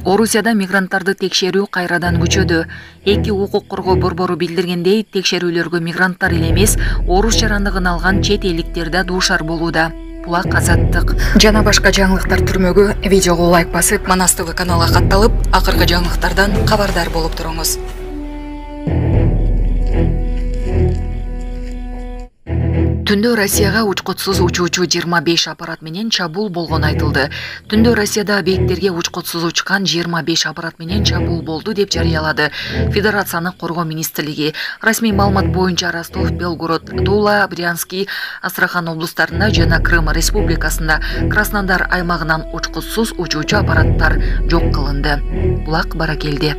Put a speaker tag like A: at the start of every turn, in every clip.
A: Орусияда мигранттарды текшерүү кайрадан күчөдү. Эки укук коргоо борбору билдиргендей, текшерүүлөргө мигранттар эле эмес, орус жарандыгын алган чет элдиктер да дуушар болууда. Булак Азаттык. Жана башка жаңылыктар түрмөгү видеого лайк басып, Манас ТВ каналга катталып, акыркы жаңылыктардан кабардар болуп туруңуз. Түндө Россияга учкутсуз учуучу 25 аппарат менен чабуул болгону айтылды. Түндө Россияда объекттерге учкутсуз учкан 25 аппарат менен чабуул болду деп жарыялады Федерацияны коргоо министрлиги. Расмий маалымат боюнча Ростов, Белгород, Тула, Брянский, Астрахан облустарында жана Крым республикасында Краснодар аймагынан учкутсуз учуучу аппараттар жок кылынды. Булак баракелди.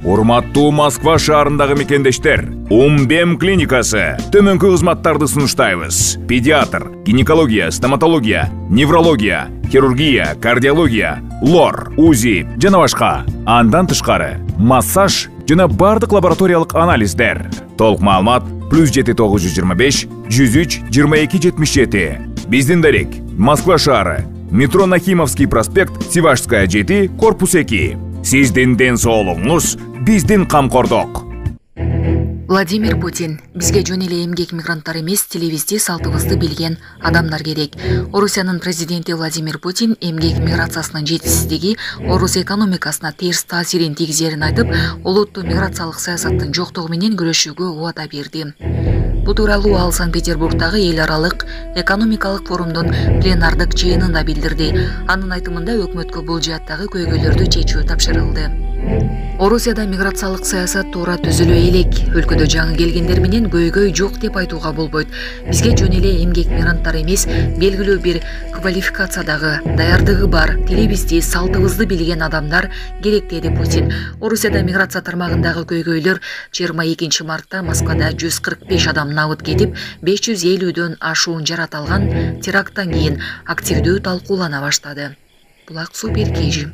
B: Урматтуу Москва шаарындагы мекендештер, Умбем клиникасы төмөнкү кызматтарды сунуштайбыз. Педиатр, гинекология, стоматология, неврология, хирургия, кардиология, лор, УЗИ жана башка. Андан тышкары массаж жана бардык лабораториялык анализдер. Толук маалымат +7 925 103 22 77. Биздин дарек Москва шаары, метро Нахимовский проспект, Сивашская 7, корпус 2. Сиздин ден соолугуңуз биздин камкордук.
A: Владимир Путин: бизге жөн эле эмгек мигранттар эмес, тилибизди, салтыбызды билген адамдар керек. Орусиянын президенти Владимир Путин эмгек миграциясынын жетишсиздиги орус экономикасына терс таасирин тийгизерин айтып, улуттуу миграциялык саясаттын жоктугу менен күрөшүүгө убада берди. Бул тууралуу ал Санкт-Петербургдагы эл аралык экономикалык форумдун пленардык жыйынында билдирди. Анын айтымында өкмөткө бул жааттагы көйгөйлөрдү чечүү тапшырылды. Орусияда миграциялык саясат туура түзүлө элек. Өлкөдө жаңы келгендер менен көйгөй жок деп айтууга болбойт. Бизге жөн эле эмгек мигранттар эмес, белгилүү бир квалификациядагы, даярдыгы бар, тилибизди, салтыбызды билген адамдар керек, деди Путин. Орусияда миграция тармагындагы көйгөйлөр 22 мартта Москвада 145 адам набыт кетип, 550дөн ашуун жарат алган теракттан кийин активдүү талкуулана баштады. Булак Супер Кежи.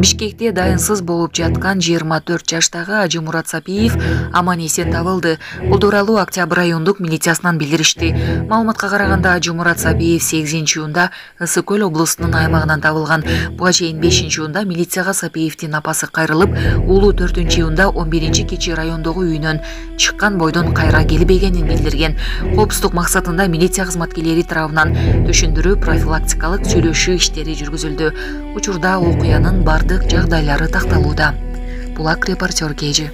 A: Бишкекте дайынсыз болуп жаткан 24 жаштагы Ажымурат Сапиев аман-эсен табылды. Бул тууралуу Октябрь райондук милициясынан билдиришти. Маалыматка караганда Ажымурат Сапиев 8-июнда Ысык Көл облусунун аймагынан табылган. Буга чейин 5-июнда милицияга Сапиевдин апасы кайрылып, уулу 4-июнда 11-кечи райондогу үйүнөн чыккан бойдон кайра келбегенин билдирген. Коопсуздук максатында милиция кызматкерлери тарабынан түшүндүрүү профилактикалык сүйлөшүү иштери жүргүзүлдү. Учурда окуянын бардык жагдайлары такталууда. Булак Репортер Кежи.